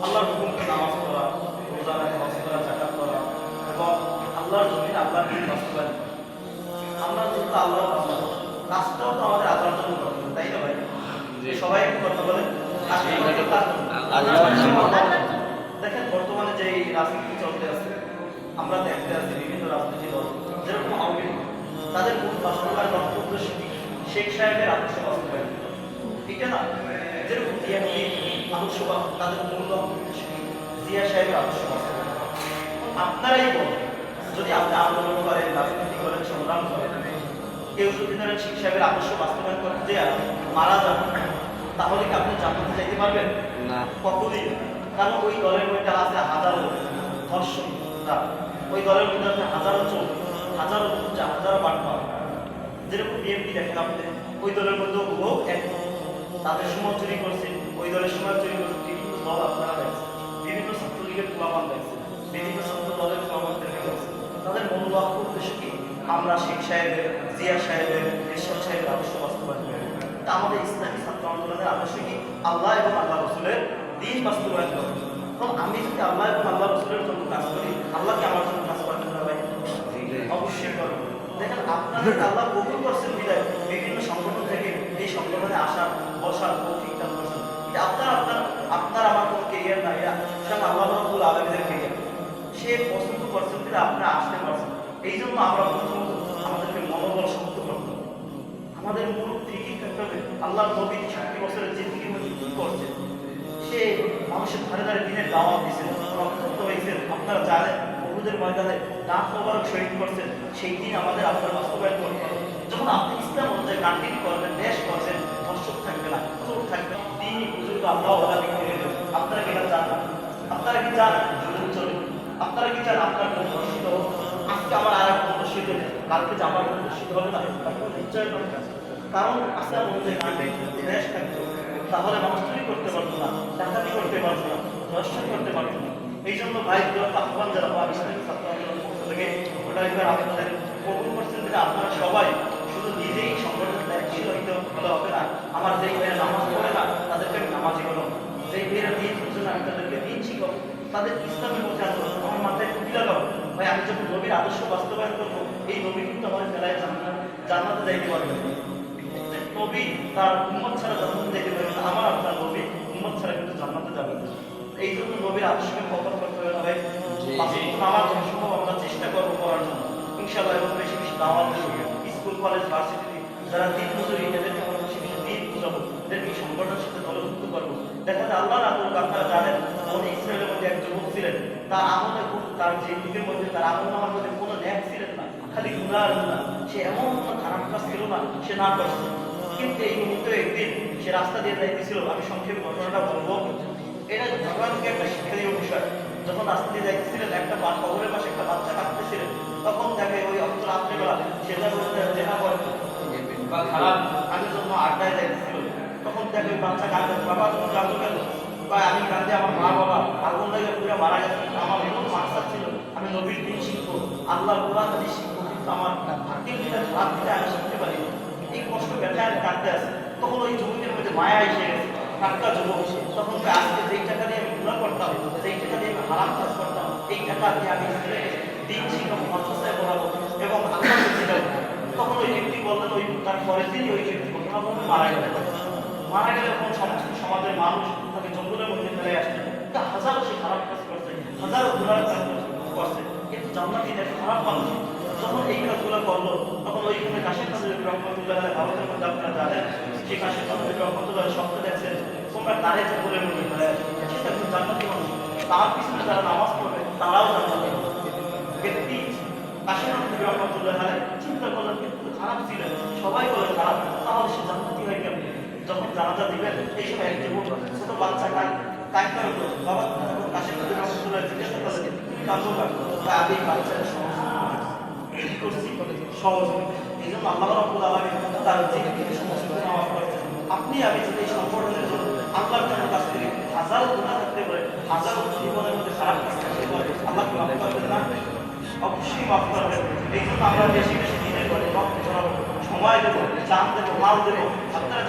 আল্লাহর হুকুমকে নামাজ পড়া, রোজা রাখা, হজ করা, যাকাত করা এবং আল্লাহর জমিনে আল্লাহর দিন বাস্তবায়ন। আমরা যেহেতু আল্লাহর বান্দা, কাজটাও তো আমাদের আল্লাহর জন্য করতে হবে, তাই না ভাই? সবাই একটু কথা বলে দেখেন, বর্তমানে যে রাজনীতি চলতে আছে, আমরা দেখতে আছি বিভিন্ন রাজনীতি দল যেরকম আওয়ামী লীগ, তাদের মূল বাস্তবায়ন বক্তব্য শেখ সাহেবের আদর্শ বাস্তবায়ন, ঠিক না? যেরকম বিএনপি আদর্শ তাদের মূল বক্তব্য জিয়া সাহেবের আদর্শ বাস্তবায়ন। আপনারাই বলেন, যদি আপনি আন্দোলন করেন, রাজনীতি করেন, সংগ্রাম করেন, কেউ যদি ধরেন শেখ সাহেবের আদর্শ বাস্তবায়ন করতে যে মারা যান, তাহলে কি আপনি জান্নাতে যাইতে পারবেন? না, কখনই। কারণ ওই দলের মধ্যে আছে হাজারো ধর্ষণ, ওই দলের মধ্যে আছে হাজারো চোর, হাজারো হাজারো বাটপার। যেরকম বিএনপি দেখেন আপনি, ওই দলের মধ্যে বহু এক তাদের সময় চুরি করছে, ওই দলের সময় চুরি করছে, বিভিন্ন দল আপনারা দেখছেন, বিভিন্ন ছাত্রলীগের প্রমাণ দেখছেন, বিভিন্ন ছাত্র দলের প্রমাণ দেখে গেছে। তাদের মনোভাব উদ্দেশ্য কি? আমরা শেখ সাহেবের, জিয়া সাহেবের, এরশাদ সাহেবের আদর্শ বাস্তবায়ন করি। আমাদের ইসলামী ছাত্র আন্দোলনের আদর্শ কি? আল্লাহ এবং আল্লাহ রসুলের দিন বাস্তবায়ন করা। কারণ আমি যদি আল্লাহ এবং আল্লাহ রসুলের জন্য কাজ করি, আল্লাহকে আমার জন্য কাজ করতে হবে, অবশ্যই করবো। দেখেন, আপনাদের আল্লাহ কবুল করছেন বিদায় বিভিন্ন সংগঠন থেকে এই সংগঠনে আসার, বসার, তৌফিক দান করছেন। আপনার আমার কোনো কেরিয়ার নাই, সেটা আল্লাহ রাব্বুল আলামিনের কেরিয়ার। সে পছন্দ করছেন যে আপনারা আসতে পারছেন। এই জন্য আমরা প্রথমত আমাদেরকে মনোবল শক্ত করতে হবে। আমাদের মূল ফিকির থাকতে হবে আল্লাহ নবী 60 বছরের জিন্দেগির মধ্যে কি করছে। সে মানুষের ধারে ধারে দিনের দাওয়াত দিয়েছেন, রক্তাক্ত হয়েছেন। আপনারা জানেন, উহুদের ময়দানে দাঁত মোবারক শহীদ করছেন। সেই দিন আমাদের আপনার বাস্তবায়ন করতে হবে। যখন আপনি ইসলাম অনুযায়ী কান্ট্রি করবেন, দেশ করবেন, ধর্ষক থাকবে না, চোর থাকবে, তিনি বুজুর্গ আল্লাহ ওলা দিক থেকে দেবেন। আপনারা কি এটা চান না? আপনারা কি চান জুলুম চলে? আপনারা কি চান আপনার বোন ধর্ষিত হোক? আজকে আমার আর এক বোন ধর্ষিত, কালকে যে আমার বোন ধর্ষিত হবে না? নিশ্চয় দরকার। কারণ ইসলাম অনুযায়ী কান্ট্রি দেশ থাকবে, তাহলে মানুষ চুরি করতে পারতো না, ডাকাতি করতে পারতো না, ধর্ষণ করতে পারতো না। এই জন্য ভাই আহ্বান জানাবো, ইসলামী ছাত্র আন্দোলনের পক্ষ থেকে ওটাই আপনাদের কবুল করছেন যে আপনারা সবাই শুধু নিজেই সংগঠন দায়িত্বশীল হইতে হলে হবে না। আমার যেই ভাইয়েরা নামাজ পড়ে না, তাদেরকে আমি নামাজি বলো। যেই ভাইয়েরা দিন বুঝছে না, আমি তাদেরকে দিন শিখাবো। তাদের ইসলামের মধ্যে আনবো, আমার মাথায় টুপি লাগাবো। ভাই, আমি যখন নবীর আদর্শ বাস্তবায়ন করবো, এই নবী কিন্তু আমার ফেলায় জান্নাতে যাইতে পারবে। নবী তার উম্মত ছাড়া জান্নাতে যেতে পারবে না, আমার আপনার নবী উম্মত ছাড়া কিন্তু জান্নাতে যাবে। এই জন্য নবীর আদর্শকে কখন করতে হবে না ভাই? আমার যথাসম্ভব আমরা চেষ্টা করবো করার জন্য, ইনশাআল্লাহ। এবং বেশি বেশি দাওয়াত দেবো, স্কুল কলেজ ভার্সিটি যারা দিন মজুরি, এদেরকে আমরা বেশি বেশি দিন বুঝাবো, এদেরকে সংগঠনের সাথে দলভুক্ত করবো। দেখা যায় আল্লাহ না করুক, আপনারা জানেন আমাদের ইসরায়েলের মধ্যে এক যুবক ছিলেন, তার আমলে তার যে দিকের মধ্যে তার আমল নামার মধ্যে কোনো ন্যাক ছিলেন না, খালি গুনাহ আর গুনাহ। সে এমন কোনো খারাপ কাজ ছিল না সে না করছে। কিন্তু এই মুহূর্তে একদিন সে রাস্তা দিয়ে যাইতেছিল, আমি সংক্ষেপে ঘটনাটা বলবো। এটা ভগবানকে একটা শিক্ষণীয় বিষয়। যখন রাস্তা দিয়ে যাইতেছিলেন, একটা কবরের পাশে একটা বাচ্চা কাঁদতেছিলেন, তখন দেখে ওই অত রাত্রেবেলা সে জেনা করতো বা খারাপ কাজের জন্য আড্ডায় যাইতেছিল। তখন দেখে ওই বাচ্চা কাঁদে, বাবা তুমি কাঁদো কেন? বা আমি কাঁদে, আমার মা বাবা আগুন লাগে পুরো মারা গেছে। আমার এমন মাকসাদ ছিল আমি নবীর দিন শিখবো, আল্লাহর কোরআন হাদিস শিখবো, কিন্তু আমার ভাগ্যের দিনে খারাপ দিনে আমি শিখতে পারি। এই কষ্ট ব্যথায় আমি কাঁদতে আসি। তখন ওই যুবকের মধ্যে মায়া এসে গেছে, টাটকা যুবক। তখন আজকে যেই টাকা দিয়ে আমি গুনাহ করতাম, যেই টাকা দিয়ে আমি হারাম কাজ করতাম, এই টাকা দিয়ে আমি দিন শিখাবো, মাদ্রাসায় পড়াবো এবং আল্লাহকে শিখাবো। তখন ওই ব্যক্তি বললেন, ওই তার পরের দিনই ওই ব্যক্তি ঘটনাক্রমে মারা গেলেন। মারা গেলে তখন সমস্ত সমাজের মানুষ তাকে জঙ্গলের মধ্যে ফেলে আসছে। হাজারো সে খারাপ কাজ করছে, হাজারো গুনাহ কাজ করছে, কিন্তু জান্নাতি দেশ খারাপ মানুষ। যখন এই কাজগুলো করলো, তখন ওইখানে কাশেম নজরুল রহমতুল্লাহ ভারতের মধ্যে আপনারা জানেন, সেই কাশেম নজরুল রহমতুল্লাহ শব্দ দেখছেন, তোমরা তারে জঙ্গলের মধ্যে ফেলে আসছে। সেটা কিন্তু জান্নাতি মানুষ। তার পিছনে যারা নামাজ পড়বে তারাও জান্নাতি ব্যক্তি। কাশেম নজরুল রহমতুল্লাহ চিন্তা করলেন, কিন্তু খারাপ ছিলেন, সবাই বলে খারাপ, তাহলে সে জান্নাতি হয় কেন? যখন জানাজা দিবেন, এই সময় এক যুবক ছোট বাচ্চা কাঁদতে হতো, বাবা কাশেম নজরুল রহমতুল্লাহ জিজ্ঞাসা করলেন, তুমি কাঁদো না? আমি বাচ্চাটা সহজ। এই জন্য আল্লাহ রাব্বুল আলামিন তার জিন্দেগিতে সমস্ত নামাজ পড়েছেন। আপনি আমি যদি এই সংগঠনের জন্য আল্লাহর জন্য কাজ করি, হাজারো গুনাহ থাকতে পারে, হাজারো জীবনের মধ্যে খারাপ কাজ থাকতে পারে, আল্লাহ কি মাফ করবেন না? অবশ্যই মাফ করবেন। এই জন্য আমরা বেশি বেশি দিনের পরে রক্ত ঝরাবো, সময় দেবো, জান দেবো, মাল দেবো। আপনারা